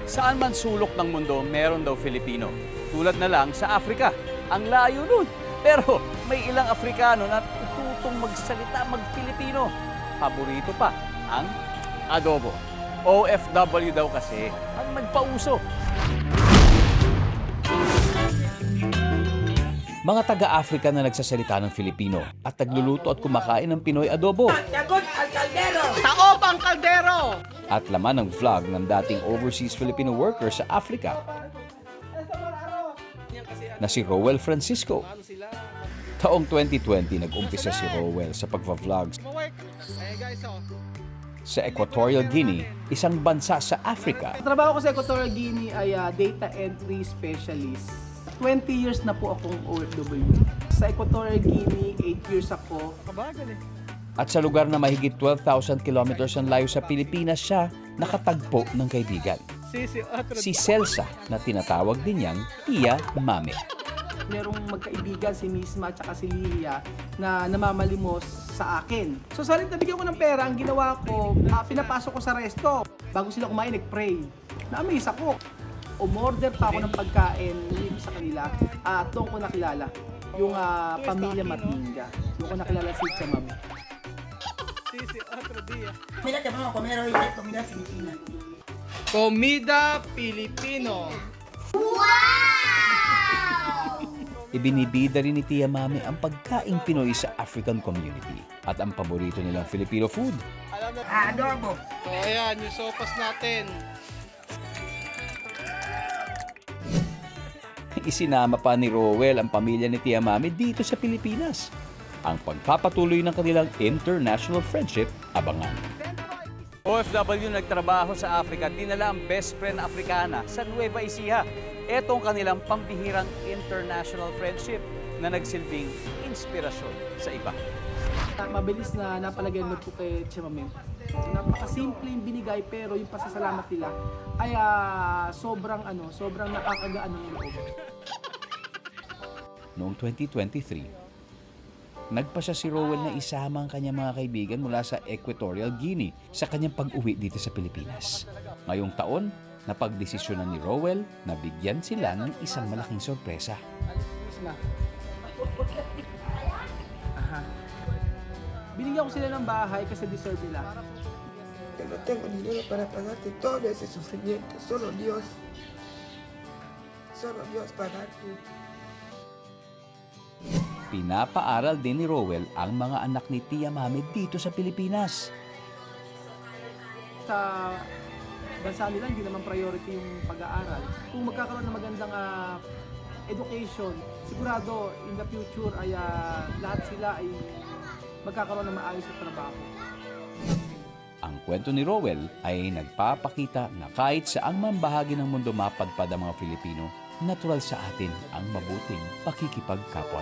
Saan man sulok ng mundo, meron daw Filipino. Tulad na lang sa Africa. Ang layo nun. Pero may ilang Afrikano na tututong magsalita mag-Filipino. Paborito pa ang adobo. OFW daw kasi ang nagpauso. Mga taga-Africa na nagsasalita ng Filipino at nagluluto at kumakain ng Pinoy adobo. Tagot al kaldero! Taob ang kaldero! At laman ng vlog ng dating overseas Filipino worker sa Africa na si Rowell Francisco. Taong 2020, nag-umpisa si Rowell sa pagva-vlog sa Equatorial Guinea, isang bansa sa Africa. Ang trabaho ko sa Equatorial Guinea ay data entry specialist. 20 years na po akong OFW. Sa Equatorial Guinea, 8 years ako. At sa lugar na mahigit 12,000 kilometers ang layo sa Pilipinas siya nakatagpo ng kaibigan. Si Celsa na tinatawag din niyang Tia Mami. Merong magkaibigan si Misma at si Lilia na namamalimos sa akin. So sa halip na bigyan ko ng pera, ang ginawa ko, pinapasok ko sa resto. Bago sila kumain, nag-pray. Na-amaze ako. Umorder pa ako ng pagkain sa kanila at doon ko nakilala yung pamilya Matinga. Doon ko nakilala si Tia Mami. Mira que vamos a comer hoy comida filipina. Comida Pilipino. Ibinibida rin ni Tia Mami ang pagkaing Pinoy sa African community at ang paborito nilang Filipino food. Adobo. So ayan, yung sopas natin. Isinama pa ni Rowell ang pamilya ni Tia Mami dito sa Pilipinas. Ang pagpapatuloy ng kanilang international friendship, abangan. OFW nagtrabaho sa Africa, dinala ang best friend Africana sa Nueva Ecija. Ito ang kanilang pambihirang international friendship na nagsilbing inspirasyon sa iba. Mabilis na napalagyan mo po kay Tia Mami. Napakasimple yung binigay pero yung pasasalamat nila ay sobrang nakakagaan ng loob. Noong 2023, nagpasya si Rowell na isama ang kanyang mga kaibigan mula sa Equatorial Guinea sa kanyang pag-uwi dito sa Pilipinas. Ngayong taon, napagdesisyonan ni Rowell na bigyan sila ng isang malaking sorpresa. Binigyan ko sila ng bahay kasi deserve nila. Yo no tengo dinero para pagarte todo ese sufrimiento. Solo Dios pagar tú. Pinapaaral din ni Rowell ang mga anak ni Tia Mami dito sa Pilipinas. Sa bansa nila, hindi naman priority yung pag-aaral. Kung magkakaroon ng magandang education, sigurado in the future ay lahat sila ay magkakaroon ng maayos na trabaho. Ang kwento ni Rowell ay nagpapakita na kahit saang man bahagi ng mundo mapadpad ang mga Filipino, natural sa atin ang mabuting pakikipagkapwa.